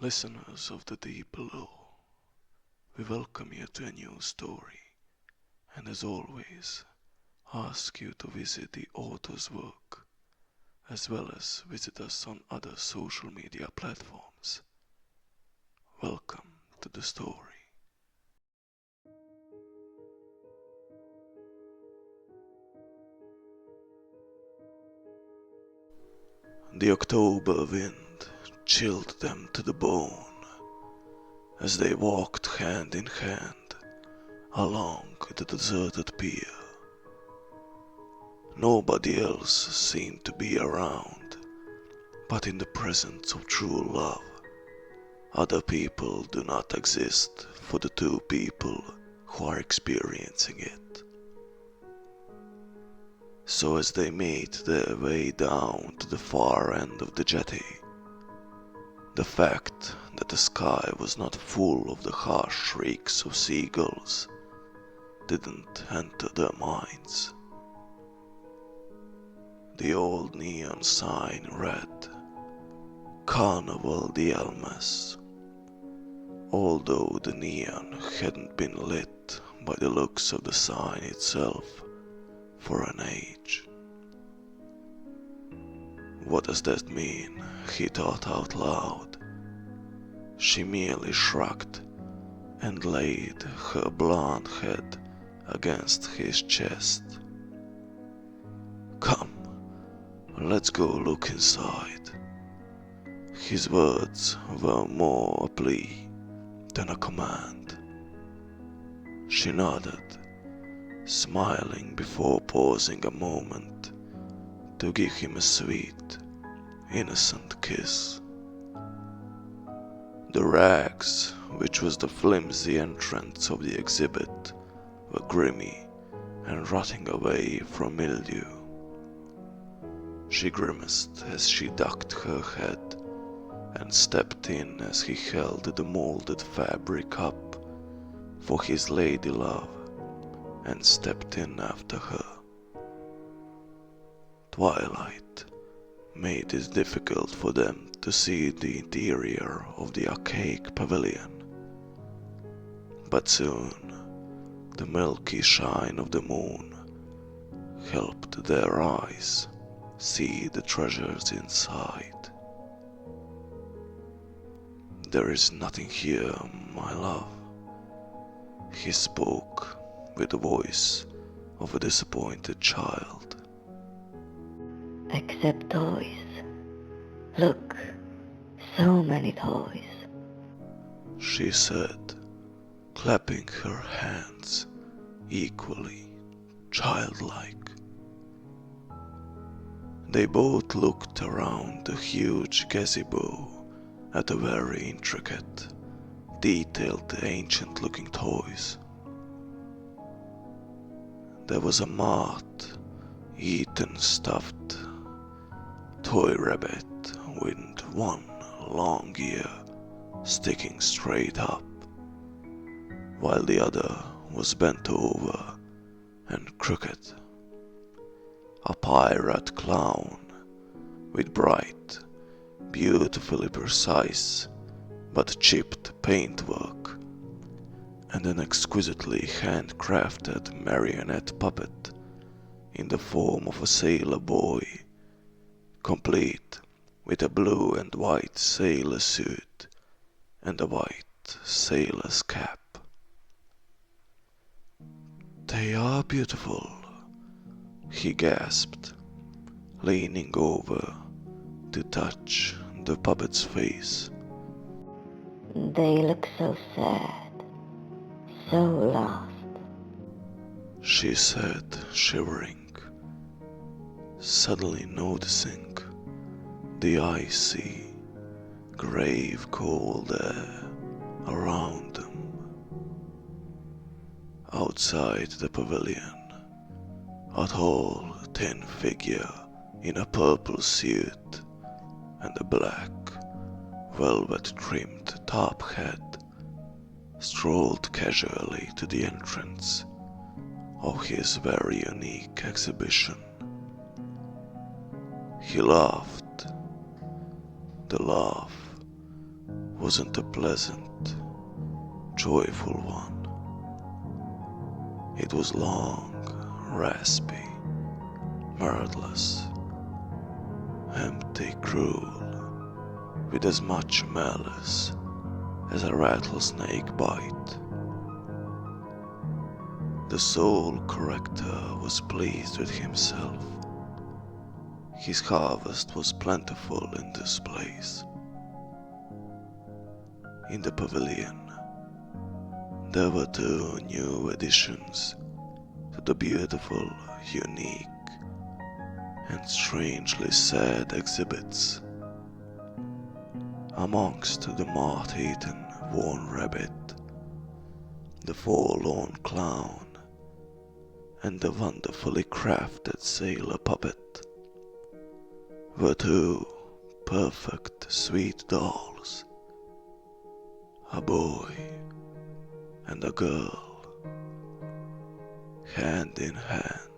Listeners of the deep below, we welcome you to a new story, and as always, ask you to visit the author's work, as well as visit us on other social media platforms. Welcome to the story. The October wind chilled them to the bone as they walked hand in hand along the deserted pier. Nobody else seemed to be around, but in the presence of true love, other people do not exist for the two people who are experiencing it. So as they made their way down to the far end of the jetty, the fact that the sky was not full of the harsh shrieks of seagulls didn't enter their minds. The old neon sign read, Carnaval De Almas, although the neon hadn't been lit by the looks of the sign itself for an age. What does that mean? He thought out loud. She merely shrugged and laid her blonde head against his chest. Come, let's go look inside. His words were more a plea than a command. She nodded, smiling before pausing a moment to give him a sweet, innocent kiss. The rags, which was the flimsy entrance of the exhibit, were grimy and rotting away from mildew. She grimaced as she ducked her head and stepped in as he held the molded fabric up for his lady love and stepped in after her. Twilight made it difficult for them to see the interior of the archaic pavilion, but soon the milky shine of the moon helped their eyes see the treasures inside. There is nothing here, my love, he spoke with the voice of a disappointed child. Except toys. Look, so many toys. She said, clapping her hands equally childlike. They both looked around the huge gazebo at the very intricate, detailed, ancient-looking toys. There was a moth-eaten stuffed toy rabbit with one long ear sticking straight up, while the other was bent over and crooked. A pirate clown with bright, beautifully precise but chipped paintwork, and an exquisitely handcrafted marionette puppet in the form of a sailor boy, complete with a blue and white sailor suit and a white sailor's cap. They are beautiful, he gasped, leaning over to touch the puppet's face. They look so sad, so lost. She said, shivering, suddenly noticing the icy, grave cold air around them. Outside the pavilion, a tall, thin figure in a purple suit and a black, velvet-trimmed top hat strolled casually to the entrance of his very unique exhibition. He laughed. The laugh wasn't a pleasant, joyful one. It was long, raspy, mirthless, empty, cruel, with as much malice as a rattlesnake bite. The sole corrector was pleased with himself. His harvest was plentiful in this place. In the pavilion, there were 2 new additions to the beautiful, unique, and strangely sad exhibits. Amongst the moth-eaten worn rabbit, the forlorn clown, and the wonderfully crafted sailor puppet were 2 perfect sweet dolls, a boy and a girl, hand in hand.